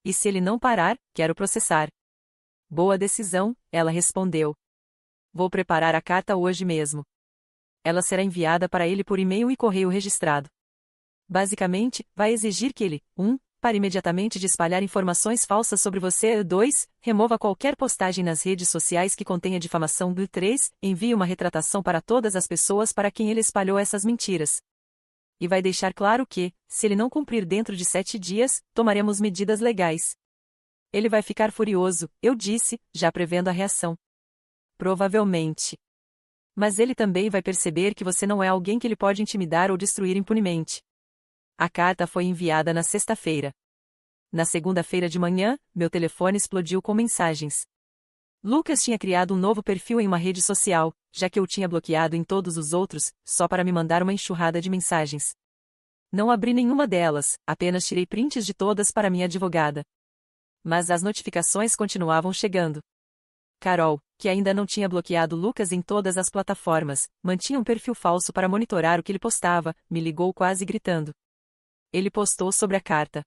Speaker 1: E se ele não parar, quero processar. Boa decisão, ela respondeu. Vou preparar a carta hoje mesmo. Ela será enviada para ele por e-mail e correio registrado. Basicamente, vai exigir que ele, 1. Pare imediatamente de espalhar informações falsas sobre você. 2. Remova qualquer postagem nas redes sociais que contenha difamação. 3. Envie uma retratação para todas as pessoas para quem ele espalhou essas mentiras. E vai deixar claro que, se ele não cumprir dentro de 7 dias, tomaremos medidas legais. Ele vai ficar furioso, eu disse, já prevendo a reação. Provavelmente. Mas ele também vai perceber que você não é alguém que ele pode intimidar ou destruir impunemente. A carta foi enviada na sexta-feira. Na segunda-feira de manhã, meu telefone explodiu com mensagens. Lucas tinha criado um novo perfil em uma rede social, já que eu tinha bloqueado em todos os outros, só para me mandar uma enxurrada de mensagens. Não abri nenhuma delas, apenas tirei prints de todas para minha advogada. Mas as notificações continuavam chegando. Carol, que ainda não tinha bloqueado Lucas em todas as plataformas, mantinha um perfil falso para monitorar o que ele postava, me ligou quase gritando. Ele postou sobre a carta.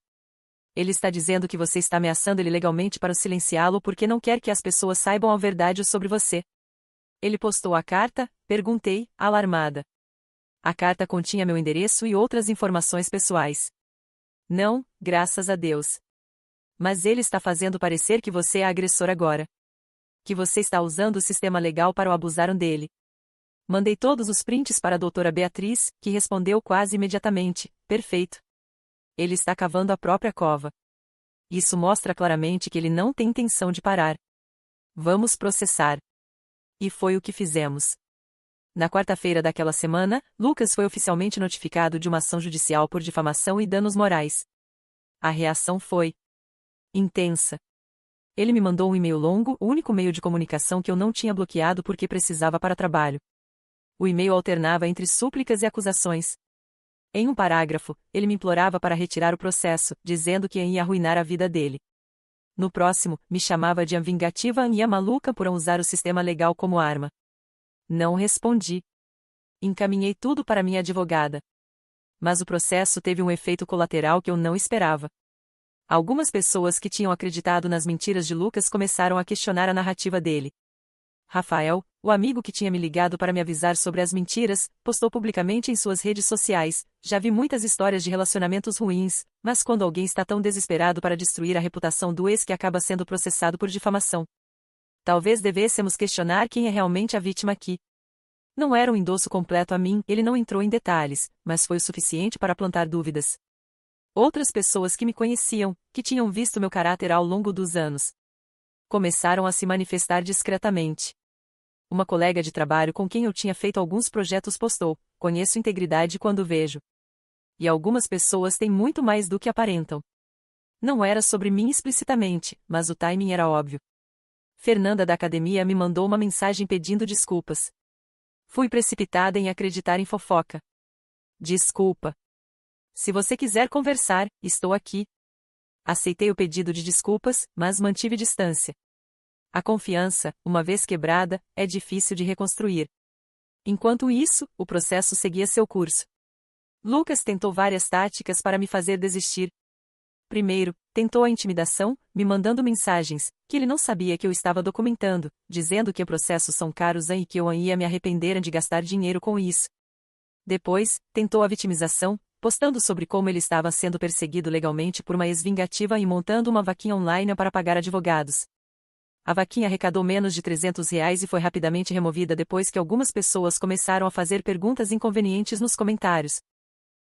Speaker 1: Ele está dizendo que você está ameaçando ele legalmente para silenciá-lo porque não quer que as pessoas saibam a verdade sobre você. Ele postou a carta? Perguntei, alarmada. A carta continha meu endereço e outras informações pessoais. Não, graças a Deus. Mas ele está fazendo parecer que você é agressor agora. Que você está usando o sistema legal para o abusar dele. Mandei todos os prints para a doutora Beatriz, que respondeu quase imediatamente, perfeito. Ele está cavando a própria cova. Isso mostra claramente que ele não tem intenção de parar. Vamos processar. E foi o que fizemos. Na quarta-feira daquela semana, Lucas foi oficialmente notificado de uma ação judicial por difamação e danos morais. A reação foi intensa. Ele me mandou um e-mail longo, o único meio de comunicação que eu não tinha bloqueado porque precisava para trabalho. O e-mail alternava entre súplicas e acusações. Em um parágrafo, ele me implorava para retirar o processo, dizendo que ia arruinar a vida dele. No próximo, me chamava de vingativa e maluca por usar o sistema legal como arma. Não respondi. Encaminhei tudo para minha advogada. Mas o processo teve um efeito colateral que eu não esperava. Algumas pessoas que tinham acreditado nas mentiras de Lucas começaram a questionar a narrativa dele. Rafael, o amigo que tinha me ligado para me avisar sobre as mentiras, postou publicamente em suas redes sociais: já vi muitas histórias de relacionamentos ruins, mas quando alguém está tão desesperado para destruir a reputação do ex que acaba sendo processado por difamação. Talvez devêssemos questionar quem é realmente a vítima aqui. Não era um endosso completo a mim, ele não entrou em detalhes, mas foi o suficiente para plantar dúvidas. Outras pessoas que me conheciam, que tinham visto meu caráter ao longo dos anos, começaram a se manifestar discretamente. Uma colega de trabalho com quem eu tinha feito alguns projetos postou: conheço integridade quando vejo. E algumas pessoas têm muito mais do que aparentam. Não era sobre mim explicitamente, mas o timing era óbvio. Fernanda da academia me mandou uma mensagem pedindo desculpas. Fui precipitada em acreditar em fofoca. Desculpa. Se você quiser conversar, estou aqui. Aceitei o pedido de desculpas, mas mantive distância. A confiança, uma vez quebrada, é difícil de reconstruir. Enquanto isso, o processo seguia seu curso. Lucas tentou várias táticas para me fazer desistir. Primeiro, tentou a intimidação, me mandando mensagens, que ele não sabia que eu estava documentando, dizendo que processos são caros e que eu ia me arrepender de gastar dinheiro com isso. Depois, tentou a vitimização, postando sobre como ele estava sendo perseguido legalmente por uma ex-vingativa e montando uma vaquinha online para pagar advogados. A vaquinha arrecadou menos de R$ 300 e foi rapidamente removida depois que algumas pessoas começaram a fazer perguntas inconvenientes nos comentários.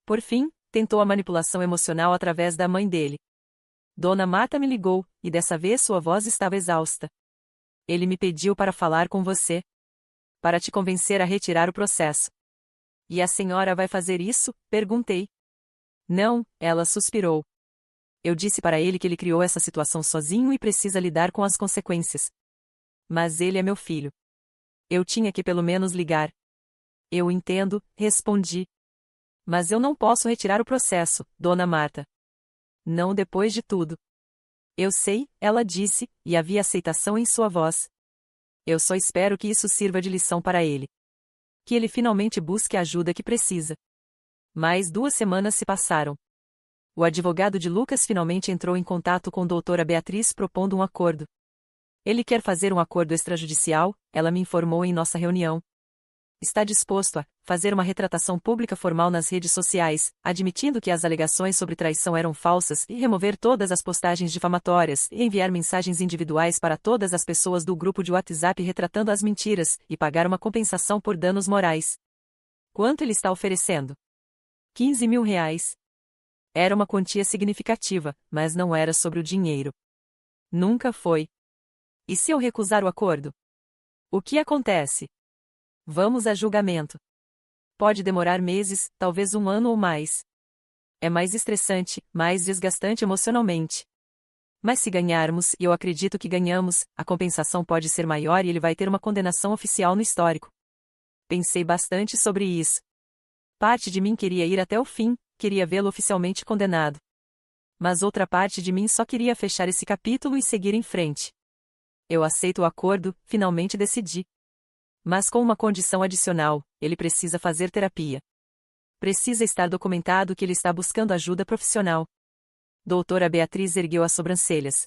Speaker 1: Por fim, tentou a manipulação emocional através da mãe dele. Dona Marta me ligou, e dessa vez sua voz estava exausta. Ele me pediu para falar com você. Para te convencer a retirar o processo. E a senhora vai fazer isso? Perguntei. Não, ela suspirou. Eu disse para ele que ele criou essa situação sozinho e precisa lidar com as consequências. Mas ele é meu filho. Eu tinha que pelo menos ligar. Eu entendo, respondi. Mas eu não posso retirar o processo, Dona Marta. Não depois de tudo. Eu sei, ela disse, e havia aceitação em sua voz. Eu só espero que isso sirva de lição para ele. Que ele finalmente busque a ajuda que precisa. Mais 2 semanas se passaram. O advogado de Lucas finalmente entrou em contato com doutora Beatriz propondo um acordo. Ele quer fazer um acordo extrajudicial, ela me informou em nossa reunião. Está disposto a fazer uma retratação pública formal nas redes sociais, admitindo que as alegações sobre traição eram falsas e remover todas as postagens difamatórias e enviar mensagens individuais para todas as pessoas do grupo de WhatsApp retratando as mentiras e pagar uma compensação por danos morais. Quanto ele está oferecendo? 15 mil reais. Era uma quantia significativa, mas não era sobre o dinheiro. Nunca foi. E se eu recusar o acordo? O que acontece? Vamos a julgamento. Pode demorar meses, talvez 1 ano ou mais. É mais estressante, mais desgastante emocionalmente. Mas se ganharmos, e eu acredito que ganhamos, a compensação pode ser maior e ele vai ter uma condenação oficial no histórico. Pensei bastante sobre isso. Parte de mim queria ir até o fim, queria vê-lo oficialmente condenado. Mas outra parte de mim só queria fechar esse capítulo e seguir em frente. Eu aceito o acordo, finalmente decidi. Mas com uma condição adicional, ele precisa fazer terapia. Precisa estar documentado que ele está buscando ajuda profissional. Doutora Beatriz ergueu as sobrancelhas.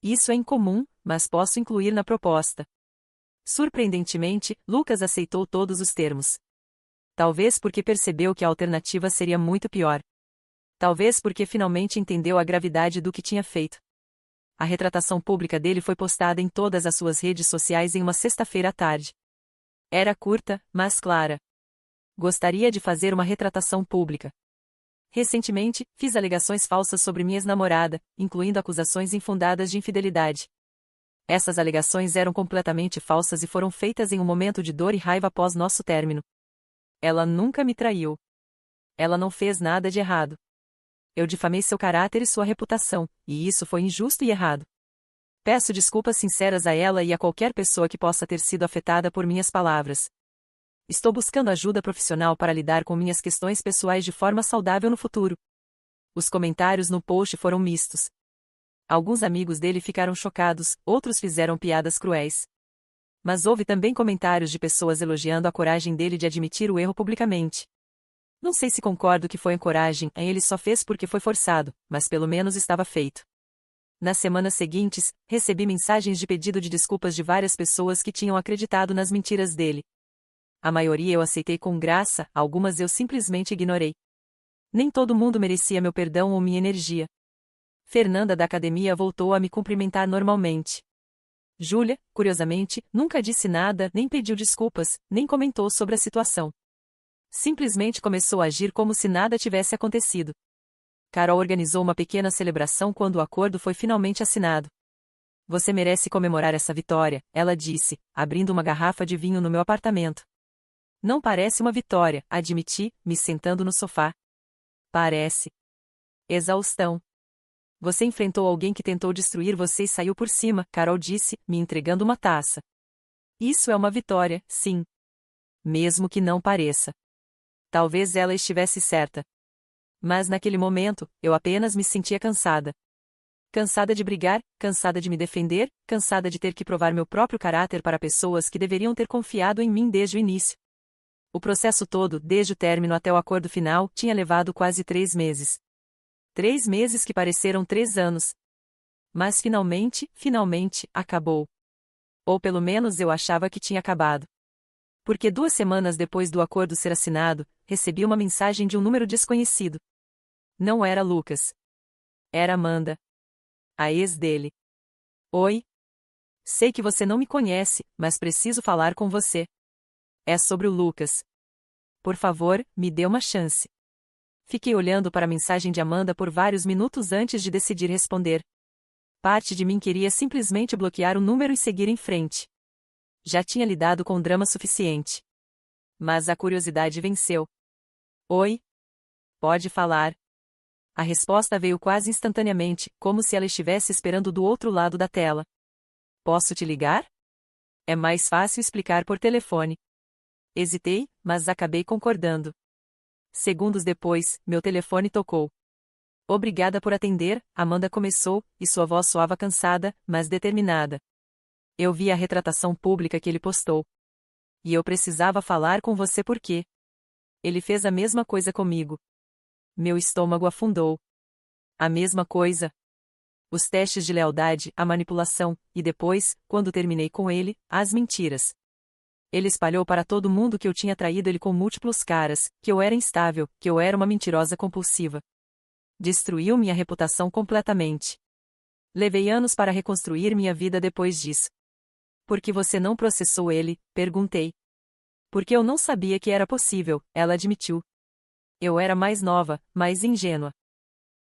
Speaker 1: Isso é incomum, mas posso incluir na proposta. Surpreendentemente, Lucas aceitou todos os termos. Talvez porque percebeu que a alternativa seria muito pior. Talvez porque finalmente entendeu a gravidade do que tinha feito. A retratação pública dele foi postada em todas as suas redes sociais em uma sexta-feira à tarde. Era curta, mas clara. Gostaria de fazer uma retratação pública. Recentemente, fiz alegações falsas sobre minha ex-namorada, incluindo acusações infundadas de infidelidade. Essas alegações eram completamente falsas e foram feitas em um momento de dor e raiva após nosso término. Ela nunca me traiu. Ela não fez nada de errado. Eu difamei seu caráter e sua reputação, e isso foi injusto e errado. Peço desculpas sinceras a ela e a qualquer pessoa que possa ter sido afetada por minhas palavras. Estou buscando ajuda profissional para lidar com minhas questões pessoais de forma saudável no futuro. Os comentários no post foram mistos. Alguns amigos dele ficaram chocados, outros fizeram piadas cruéis. Mas houve também comentários de pessoas elogiando a coragem dele de admitir o erro publicamente. Não sei se concordo que foi a coragem, ele só fez porque foi forçado, mas pelo menos estava feito. Nas semanas seguintes, recebi mensagens de pedido de desculpas de várias pessoas que tinham acreditado nas mentiras dele. A maioria eu aceitei com graça, algumas eu simplesmente ignorei. Nem todo mundo merecia meu perdão ou minha energia. Fernanda da academia voltou a me cumprimentar normalmente. Júlia, curiosamente, nunca disse nada, nem pediu desculpas, nem comentou sobre a situação. Simplesmente começou a agir como se nada tivesse acontecido. Carol organizou uma pequena celebração quando o acordo foi finalmente assinado. Você merece comemorar essa vitória, ela disse, abrindo uma garrafa de vinho no meu apartamento. Não parece uma vitória, admiti, me sentando no sofá. Parece. Exaustão. Você enfrentou alguém que tentou destruir você e saiu por cima, Carol disse, me entregando uma taça. Isso é uma vitória, sim. Mesmo que não pareça. Talvez ela estivesse certa. Mas naquele momento, eu apenas me sentia cansada. Cansada de brigar, cansada de me defender, cansada de ter que provar meu próprio caráter para pessoas que deveriam ter confiado em mim desde o início. O processo todo, desde o término até o acordo final, tinha levado quase 3 meses. 3 meses que pareceram 3 anos. Mas finalmente, acabou. Ou pelo menos eu achava que tinha acabado. Porque 2 semanas depois do acordo ser assinado, recebi uma mensagem de um número desconhecido. Não era Lucas. Era Amanda. A ex dele. Oi. Sei que você não me conhece, mas preciso falar com você. É sobre o Lucas. Por favor, me dê uma chance. Fiquei olhando para a mensagem de Amanda por vários minutos antes de decidir responder. Parte de mim queria simplesmente bloquear o número e seguir em frente. Já tinha lidado com drama suficiente. Mas a curiosidade venceu. Oi? Pode falar. A resposta veio quase instantaneamente, como se ela estivesse esperando do outro lado da tela. Posso te ligar? É mais fácil explicar por telefone. Hesitei, mas acabei concordando. Segundos depois, meu telefone tocou. Obrigada por atender, Amanda começou, e sua voz soava cansada, mas determinada. Eu vi a retratação pública que ele postou. E eu precisava falar com você porque Ele fez a mesma coisa comigo. Meu estômago afundou. A mesma coisa. Os testes de lealdade, a manipulação, e depois, quando terminei com ele, as mentiras. Ele espalhou para todo mundo que eu tinha traído ele com múltiplos caras, que eu era instável, que eu era uma mentirosa compulsiva. Destruiu minha reputação completamente. Levei anos para reconstruir minha vida depois disso. Por que você não processou ele? Perguntei. Porque eu não sabia que era possível, ela admitiu. Eu era mais nova, mais ingênua.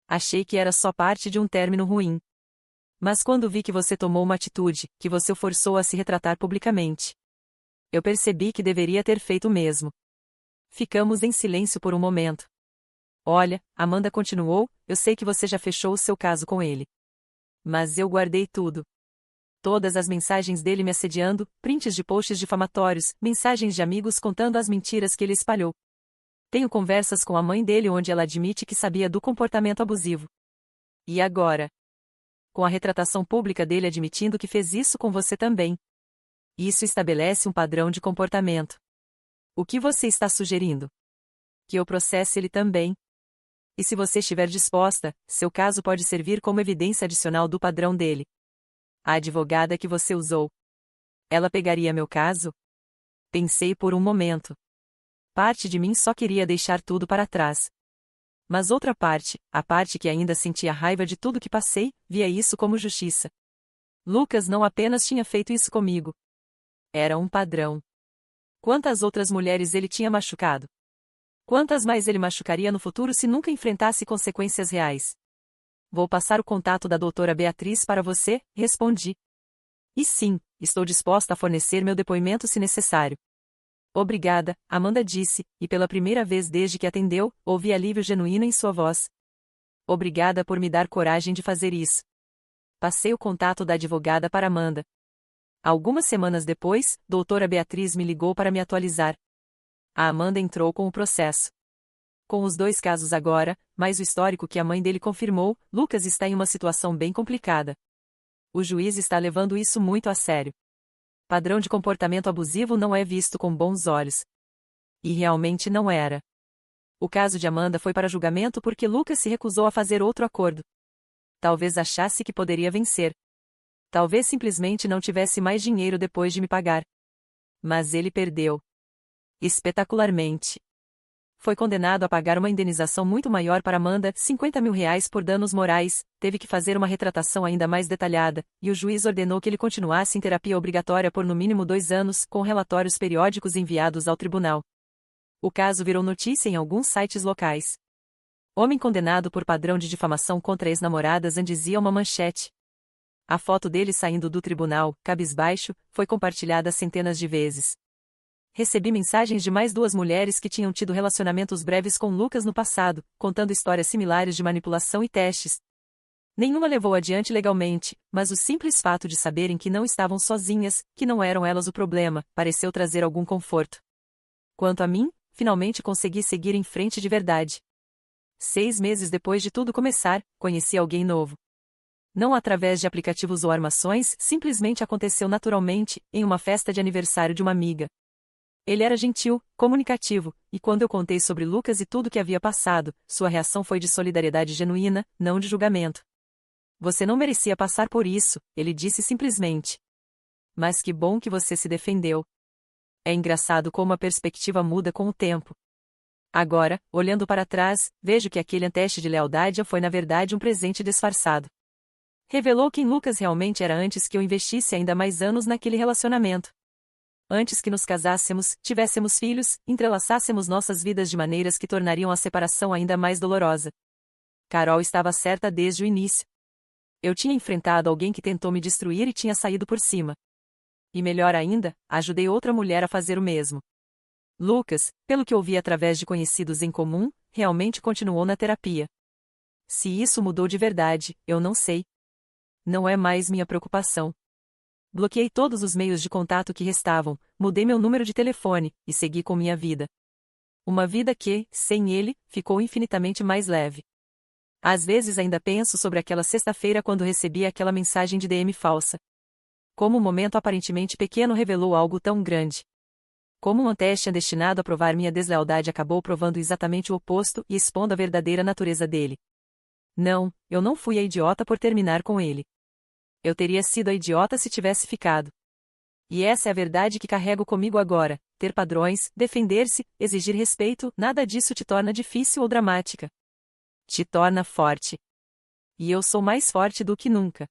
Speaker 1: Achei que era só parte de um término ruim. Mas quando vi que você tomou uma atitude, que você o forçou a se retratar publicamente, eu percebi que deveria ter feito o mesmo. Ficamos em silêncio por um momento. Olha, Amanda continuou, eu sei que você já fechou o seu caso com ele. Mas eu guardei tudo. Todas as mensagens dele me assediando, prints de posts difamatórios, mensagens de amigos contando as mentiras que ele espalhou. Tenho conversas com a mãe dele onde ela admite que sabia do comportamento abusivo. E agora? Com a retratação pública dele admitindo que fez isso com você também. Isso estabelece um padrão de comportamento. O que você está sugerindo? Que eu processe ele também. E se você estiver disposta, seu caso pode servir como evidência adicional do padrão dele. A advogada que você usou. Ela pegaria meu caso? Pensei por um momento. Parte de mim só queria deixar tudo para trás. Mas outra parte, a parte que ainda sentia raiva de tudo que passei, via isso como justiça. Lucas não apenas tinha feito isso comigo. Era um padrão. Quantas outras mulheres ele tinha machucado? Quantas mais ele machucaria no futuro se nunca enfrentasse consequências reais? Vou passar o contato da doutora Beatriz para você, respondi. E sim, estou disposta a fornecer meu depoimento se necessário. Obrigada, Amanda disse, e pela primeira vez desde que atendeu, ouvi alívio genuíno em sua voz. Obrigada por me dar coragem de fazer isso. Passei o contato da advogada para Amanda. Algumas semanas depois, doutora Beatriz me ligou para me atualizar. A Amanda entrou com o processo. Com os 2 casos agora, mais o histórico que a mãe dele confirmou, Lucas está em uma situação bem complicada. O juiz está levando isso muito a sério. Padrão de comportamento abusivo não é visto com bons olhos. E realmente não era. O caso de Amanda foi para julgamento porque Lucas se recusou a fazer outro acordo. Talvez achasse que poderia vencer. Talvez simplesmente não tivesse mais dinheiro depois de me pagar. Mas ele perdeu. Espetacularmente. Foi condenado a pagar uma indenização muito maior para Amanda, R$ 50 mil por danos morais, teve que fazer uma retratação ainda mais detalhada, e o juiz ordenou que ele continuasse em terapia obrigatória por no mínimo 2 anos, com relatórios periódicos enviados ao tribunal. O caso virou notícia em alguns sites locais. Homem condenado por padrão de difamação contra ex-namoradas dizia uma manchete. A foto dele saindo do tribunal, cabisbaixo, foi compartilhada centenas de vezes. Recebi mensagens de mais 2 mulheres que tinham tido relacionamentos breves com Lucas no passado, contando histórias similares de manipulação e testes. Nenhuma levou adiante legalmente, mas o simples fato de saberem que não estavam sozinhas, que não eram elas o problema, pareceu trazer algum conforto. Quanto a mim, finalmente consegui seguir em frente de verdade. 6 meses depois de tudo começar, conheci alguém novo. Não através de aplicativos ou armações, simplesmente aconteceu naturalmente, em uma festa de aniversário de uma amiga. Ele era gentil, comunicativo, e quando eu contei sobre Lucas e tudo que havia passado, sua reação foi de solidariedade genuína, não de julgamento. Você não merecia passar por isso, ele disse simplesmente. Mas que bom que você se defendeu. É engraçado como a perspectiva muda com o tempo. Agora, olhando para trás, vejo que aquele teste de lealdade foi na verdade um presente disfarçado. Revelou quem Lucas realmente era antes que eu investisse ainda mais anos naquele relacionamento. Antes que nos casássemos, tivéssemos filhos, entrelaçássemos nossas vidas de maneiras que tornariam a separação ainda mais dolorosa. Carol estava certa desde o início. Eu tinha enfrentado alguém que tentou me destruir e tinha saído por cima. E melhor ainda, ajudei outra mulher a fazer o mesmo. Lucas, pelo que ouvi através de conhecidos em comum, realmente continuou na terapia. Se isso mudou de verdade, eu não sei. Não é mais minha preocupação. Bloqueei todos os meios de contato que restavam, mudei meu número de telefone, e segui com minha vida. Uma vida que, sem ele, ficou infinitamente mais leve. Às vezes ainda penso sobre aquela sexta-feira quando recebi aquela mensagem de DM falsa. Como um momento aparentemente pequeno revelou algo tão grande. Como um teste destinado a provar minha deslealdade acabou provando exatamente o oposto e expondo a verdadeira natureza dele. Não, eu não fui a idiota por terminar com ele. Eu teria sido a idiota se tivesse ficado. E essa é a verdade que carrego comigo agora: ter padrões, defender-se, exigir respeito, nada disso te torna difícil ou dramática. Te torna forte. E eu sou mais forte do que nunca.